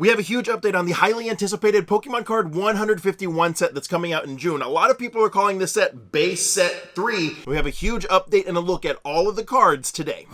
We have a huge update on the highly anticipated Pokemon Card 151 set that's coming out in June. A lot of people are calling this set Base Set 3. We have a huge update and a look at all of the cards today.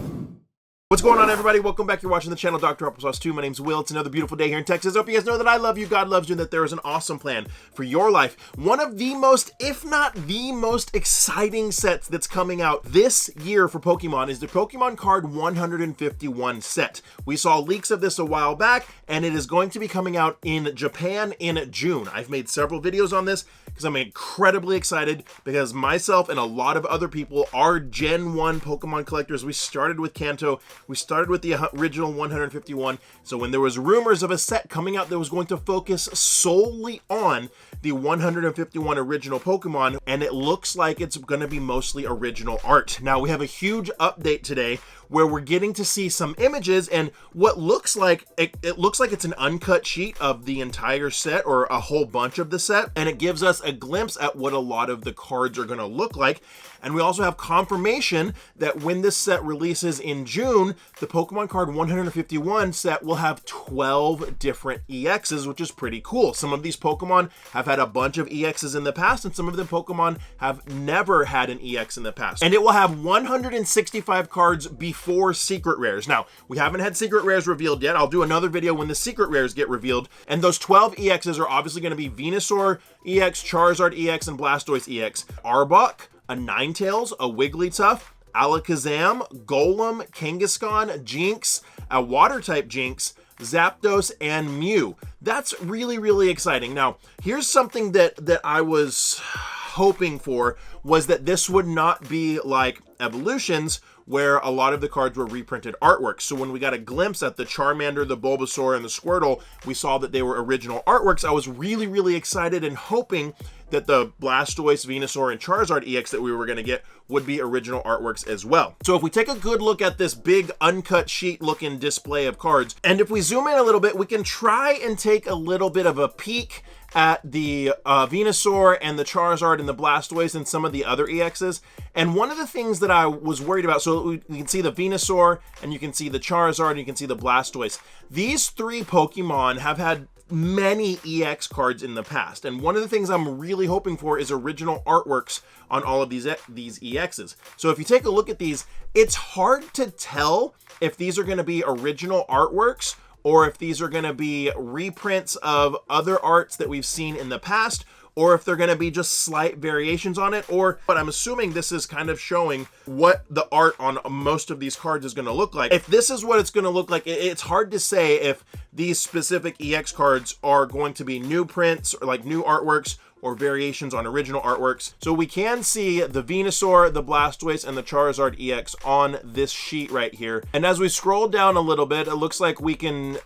What's going on, everybody? Welcome back. You're watching the channel Dr. Applesauce 2. My name's Will. It's another beautiful day here in Texas. I hope you guys know that I love you, God loves you, and that there is an awesome plan for your life. One of the most, if not the most exciting sets that's coming out this year for Pokemon is the Pokemon Card 151 set. We saw leaks of this a while back, and it is going to be coming out in Japan in June. I've made several videos on this because I'm incredibly excited because myself and a lot of other people are Gen 1 Pokemon collectors. We started with Kanto. We started with the original 151, so when there was rumors of a set coming out that was going to focus solely on the 151 original Pokemon, and it looks like it's going to be mostly original art. Now, we have a huge update today where we're getting to see some images and what looks like, it looks like it's an uncut sheet of the entire set or a whole bunch of the set, and it gives us a glimpse at what a lot of the cards are going to look like. And we also have confirmation that when this set releases in June, the Pokemon Card 151 set will have 12 different EXs, which is pretty cool. Some of these Pokemon have had a bunch of EXs in the past, and some of the Pokemon have never had an EX in the past. And it will have 165 cards before secret rares. Now, we haven't had secret rares revealed yet. I'll do another video when the secret rares get revealed. And those 12 EXs are obviously going to be Venusaur EX, Charizard EX, and Blastoise EX. Arbok, a Ninetales, a Wigglytuff, Alakazam, Golem, Kangaskhan, Jinx, a Water-type Jinx, Zapdos, and Mew. That's really, really exciting. Now, here's something that I was hoping for, was that this would not be like Evolutions, where a lot of the cards were reprinted artworks. So when we got a glimpse at the Charmander, the Bulbasaur, and the Squirtle, we saw that they were original artworks. I was really, really excited and hoping that the Blastoise, Venusaur, and Charizard EX that we were going to get would be original artworks as well. So if we take a good look at this big uncut sheet looking display of cards, and if we zoom in a little bit, we can try and take a little bit of a peek at the Venusaur and the Charizard and the Blastoise and some of the other EXs. And one of the things that I was worried about, so you can see the Venusaur and you can see the Charizard and you can see the Blastoise. These three Pokemon have had many EX cards in the past, and one of the things I'm really hoping for is original artworks on all of these EXs. So if you take a look at these, it's hard to tell if these are going to be original artworks or if these are going to be reprints of other arts that we've seen in the past, or if they're going to be just slight variations on it, but I'm assuming this is kind of showing what the art on most of these cards is going to look like. If this is what it's going to look like, it's hard to say if these specific EX cards are going to be new prints or like new artworks or variations on original artworks. So we can see the Venusaur, the Blastoise, and the Charizard EX on this sheet right here. And as we scroll down a little bit, it looks like we can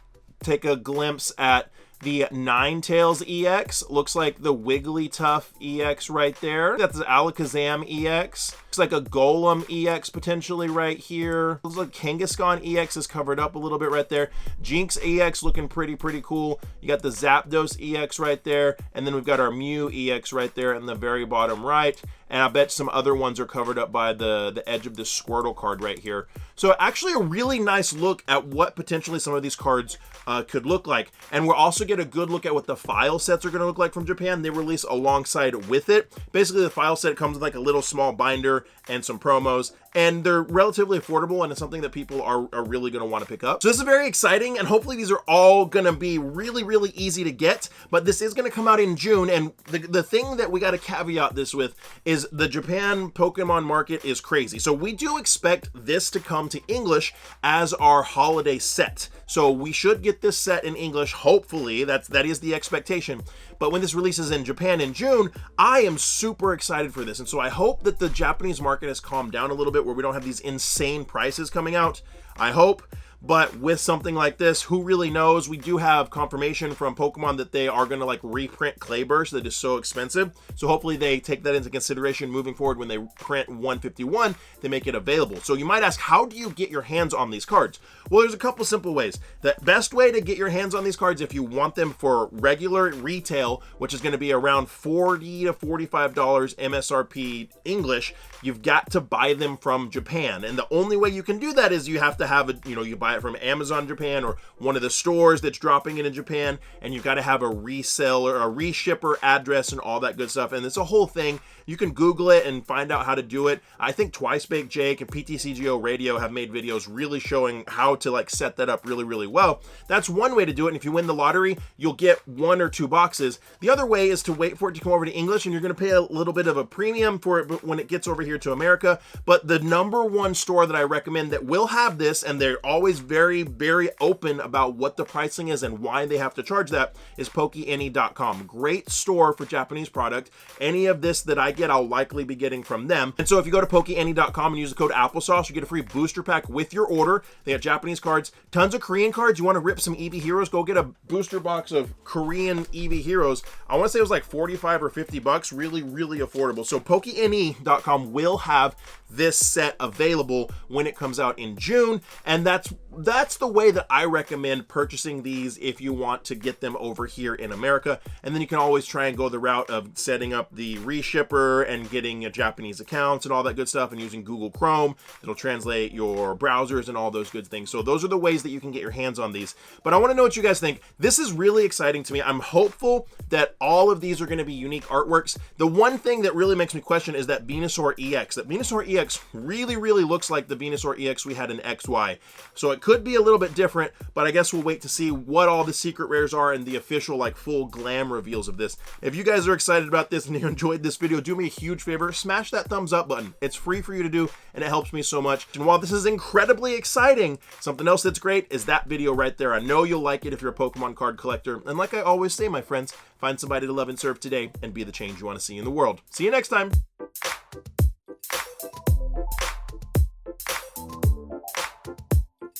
take a glimpse at the Ninetales EX. Looks like the Wigglytuff EX right there. That's the Alakazam EX. Looks like a Golem EX potentially right here. Looks like Kangaskhan EX is covered up a little bit right there. Jinx EX looking pretty cool. You got the Zapdos EX right there. And then we've got our Mew EX right there in the very bottom right. And I bet some other ones are covered up by the edge of this Squirtle card right here. So actually a really nice look at what potentially some of these cards could look like. And we'll also get a good look at what the file sets are going to look like from Japan. They release alongside with it. Basically, the file set comes with like a little small binder and some promos, and they're relatively affordable, and it's something that people are really going to want to pick up. So this is very exciting, and hopefully these are all going to be really easy to get, but this is going to come out in June. And the thing that we got to caveat this with is the Japan Pokemon market is crazy. So we do expect this to come to English as our holiday set. So we should get this set in English, hopefully. That is the expectation. But when this releases in Japan in June, I am super excited for this. And so I hope that the Japanese market has calmed down a little bit where we don't have these insane prices coming out. I hope. But with something like this, who really knows? We do have confirmation from Pokemon that they are going to like reprint Clayburst that is so expensive. So hopefully they take that into consideration moving forward. When they print 151, they make it available. So you might ask, how do you get your hands on these cards? Well, there's a couple simple ways. The best way to get your hands on these cards, if you want them for regular retail, which is going to be around $40 to $45 MSRP English, you've got to buy them from Japan. And the only way you can do that is you have to have you buy buy it from Amazon Japan or one of the stores that's dropping it in Japan, and you've got to have a reseller, a reshipper address and all that good stuff. And it's a whole thing. You can Google it and find out how to do it. I think Twice Baked Jake and PTCGO Radio have made videos really showing how to like set that up really, really well. That's one way to do it. And if you win the lottery, you'll get 1 or 2 boxes. The other way is to wait for it to come over to English, and you're going to pay a little bit of a premium for it when it gets over here to America. But the number one store that I recommend that will have this, and they're always very, very open about what the pricing is and why they have to charge that, is PokeAny.com. Great store for Japanese product. Any of this that I get, I'll likely be getting from them. And so if you go to PokeAny.com and use the code Applesauce, you get a free booster pack with your order. They have Japanese cards, tons of Korean cards. You want to rip some EV Heroes, go get a booster box of Korean EV Heroes. I want to say it was like 45 or 50 bucks. Really, really affordable. So PokeAny.com will have this set available when it comes out in June, and that's the way that I recommend purchasing these if you want to get them over here in America. And then you can always try and go the route of setting up the reshipper and getting a Japanese accounts and all that good stuff, and using Google Chrome. It'll translate your browsers and all those good things. So those are the ways that you can get your hands on these. But I want to know what you guys think. This is really exciting to me. I'm hopeful that all of these are going to be unique artworks. The one thing that really makes me question is that Venusaur EX. That Venusaur EX really, really looks like the Venusaur EX we had in XY. So it could be a little bit different, but I guess we'll wait to see what all the secret rares are and the official like full glam reveals of this. If you guys are excited about this and you enjoyed this video, do me a huge favor, smash that thumbs up button. It's free for you to do, and it helps me so much. And while this is incredibly exciting, something else that's great is that video right there. I know you'll like it if you're a Pokemon card collector. And like I always say, my friends, find somebody to love and serve today and be the change you want to see in the world. See you next time.